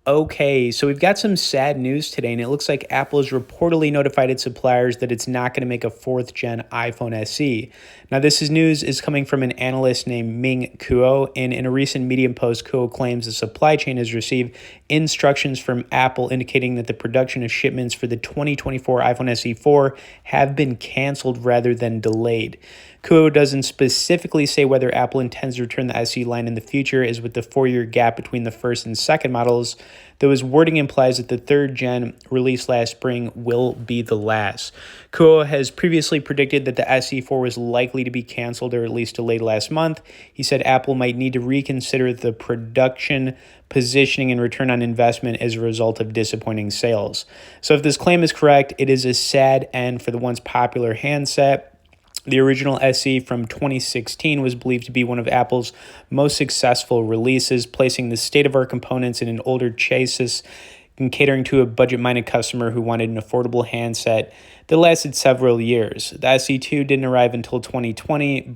Okay, so we've got some sad news today, and it looks like Apple has reportedly notified its suppliers that it's not going to make a fourth gen iPhone SE. Now, news is coming from an analyst named Ming Kuo, and in a recent Medium post, Kuo claims the supply chain has received instructions from Apple indicating that the production of shipments for the 2024 iPhone SE 4 have been canceled rather than delayed. Kuo doesn't specifically say whether Apple intends to return the SE line in the future, as with the 4-year gap between the first and second models, though his wording implies that the third gen released last spring will be the last. Kuo has previously predicted that the SE4 was likely to be canceled or at least delayed last month. He said Apple might need to reconsider the production positioning and return on investment as a result of disappointing sales. So if this claim is correct, it is a sad end for the once popular handset. The original SE from 2016 was believed to be one of Apple's most successful releases, placing the state-of-art components in an older chassis and catering to a budget-minded customer who wanted an affordable handset that lasted several years. The SE2 didn't arrive until 2020,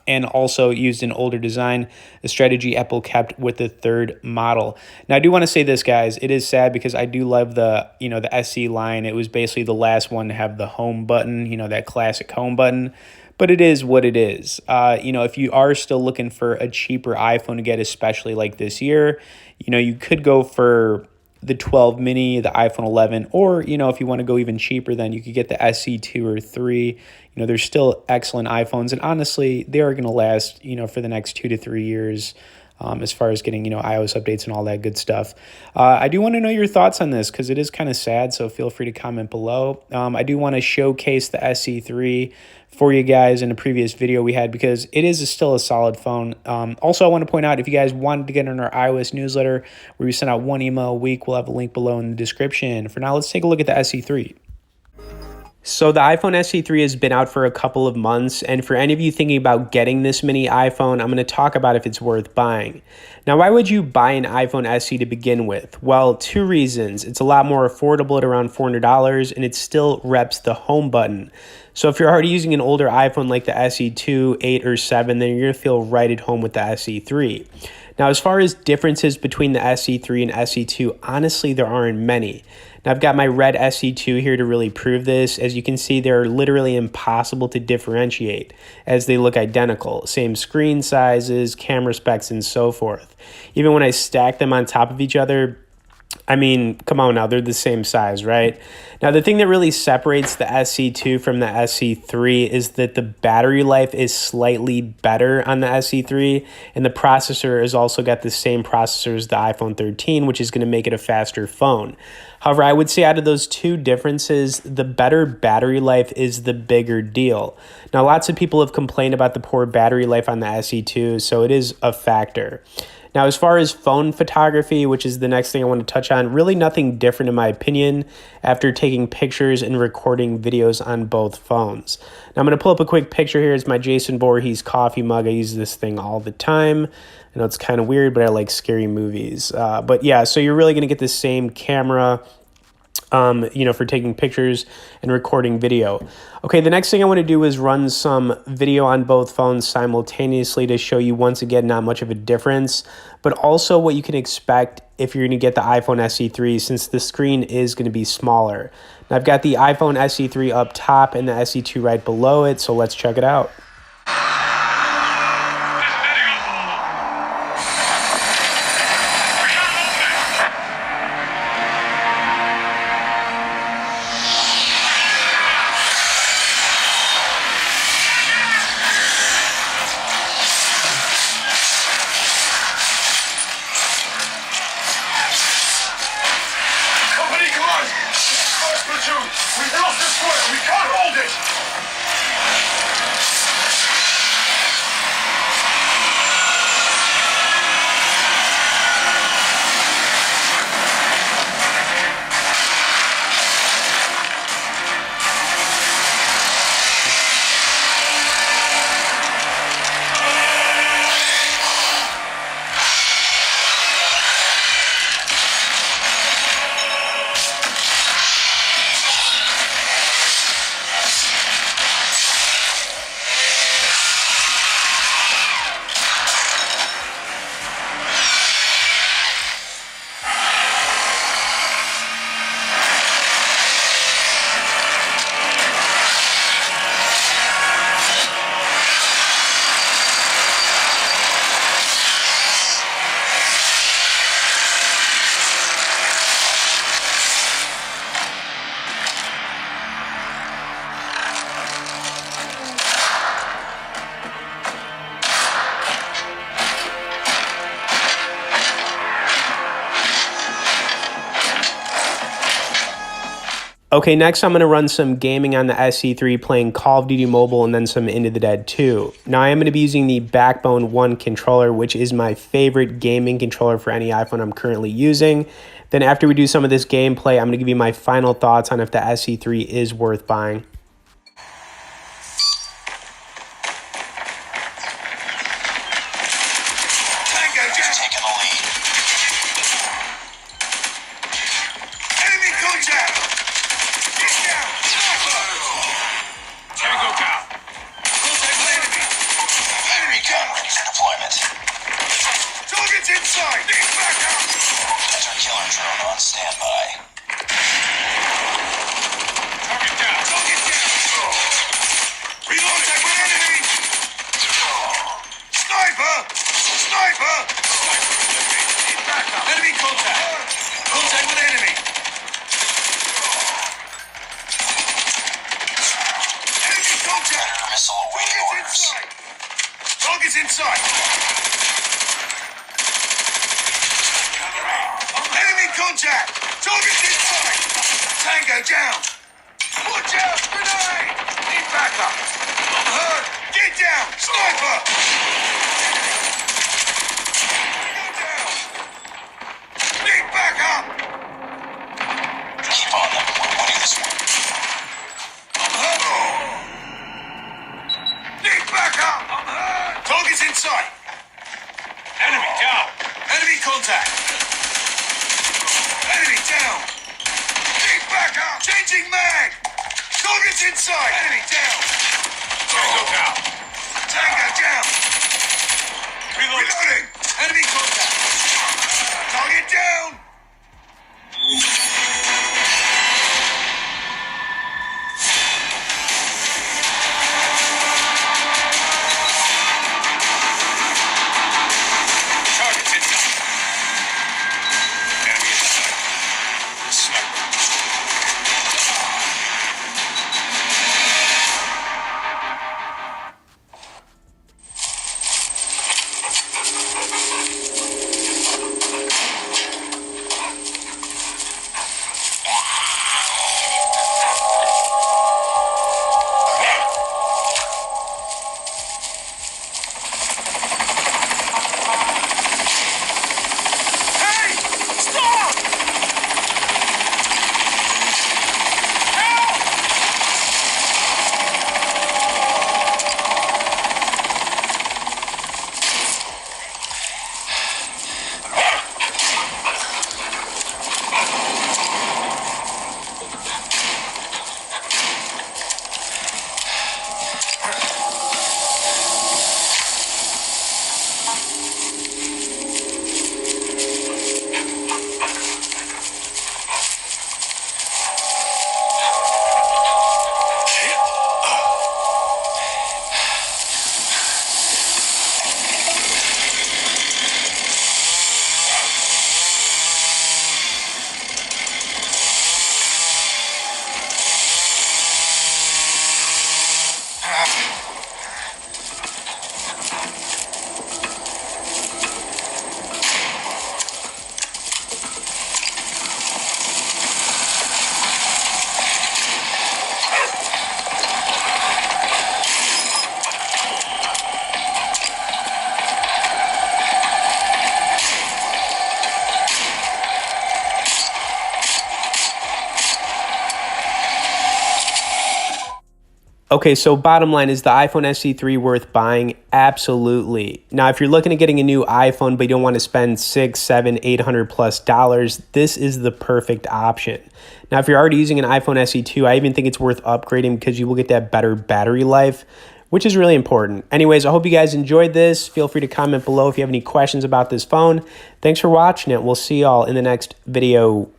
and also used an older design, a strategy Apple kept with the third model. Now, I do want to say this, guys. It is sad because I do love the SE line. It was basically the last one to have the home button, that classic home button. But it is what it is. If you are still looking for a cheaper iPhone to get, especially like this year, you could go for the 12 mini, the iPhone 11, or, if you want to go even cheaper, then you could get the SE2 or 3. There's still excellent iPhones, and honestly, they are going to last, for the next 2 to 3 years, as far as getting, iOS updates and all that good stuff. I do want to know your thoughts on this because it is kind of sad, so feel free to comment below. I do want to showcase the SE3 for you guys in a previous video we had because it is still a solid phone. Also, I want to point out, if you guys wanted to get in our iOS newsletter where we send out one email a week, we'll have a link below in the description. For now, let's take a look at the SE3. So the iPhone SE3 has been out for a couple of months, and for any of you thinking about getting this mini iPhone, I'm going to talk about if it's worth buying. Now, why would you buy an iPhone SE to begin with? Well, 2 reasons. It's a lot more affordable at around $400, and it still reps the home button. So if you're already using an older iPhone like the SE2, 8, or 7, then you're going to feel right at home with the SE3. Now, as far as differences between the SE3 and SE2, honestly, there aren't many. Now, I've got my red SE2 here to really prove this. As you can see, they're literally impossible to differentiate as they look identical. Same screen sizes, camera specs, and so forth. Even when I stack them on top of each other, I mean, come on now, they're the same size, right? Now, the thing that really separates the SE2 from the SE3 is that the battery life is slightly better on the SE3, and the processor has also got the same processor as the iPhone 13, which is going to make it a faster phone. However, I would say out of those 2 differences, the better battery life is the bigger deal. Now, lots of people have complained about the poor battery life on the SE2, so it is a factor. Now, as far as phone photography, which is the next thing I want to touch on, really nothing different in my opinion after taking pictures and recording videos on both phones. Now, I'm going to pull up a quick picture here. It's my Jason Voorhees coffee mug. I use this thing all the time. I know it's kind of weird, but I like scary movies. But yeah, so you're really going to get the same camera for taking pictures and recording video. Okay, the next thing I want to do is run some video on both phones simultaneously to show you, once again, not much of a difference, but also what you can expect if you're going to get the iPhone SE3, since the screen is going to be smaller. Now, I've got the iPhone SE3 up top and the SE2 right below it, so let's check it out. We've lost the square. We can't hold it. Okay, next I'm going to run some gaming on the SC3 playing Call of Duty Mobile and then some Into the Dead 2. Now I am going to be using the Backbone 1 controller, which is my favorite gaming controller for any iPhone I'm currently using. Then after we do some of this gameplay, I'm going to give you my final thoughts on if the SC3 is worth buying. Taking the lead. Enemy contact! Get down! Sniper! Tango down! Contact with enemy! Enemy gun ready for deployment. Target's inside! Need backup! Hunter killer drone on standby. Target down! Target down! Reload! Contact with enemy! Sniper! Sniper! Enemy contact! Contact with enemy! Enemy contact! Missile awaiting orders. Target's inside! Enemy contact! Target's inside! Tango down! Watch out! Grenade! Need backup! I'm hurt! Get down! Sniper! Back up! Keep on them. We're winning this one. I'm hurt. Need back up! I'm hurt. Target's in sight. Enemy down. Enemy contact. Enemy down. Need back up. Changing mag. Target's in sight. Enemy down. Tango down. Tango down. Reloading. Enemy contact. Target down. Target's inside. Enemy inside. Sniper. Okay, so bottom line, is the iPhone SE3 worth buying? Absolutely. Now, if you're looking at getting a new iPhone, but you don't want to spend $600, $700, $800+, this is the perfect option. Now, if you're already using an iPhone SE2, I even think it's worth upgrading because you will get that better battery life, which is really important. Anyways, I hope you guys enjoyed this. Feel free to comment below if you have any questions about this phone. Thanks for watching it. We'll see y'all in the next video.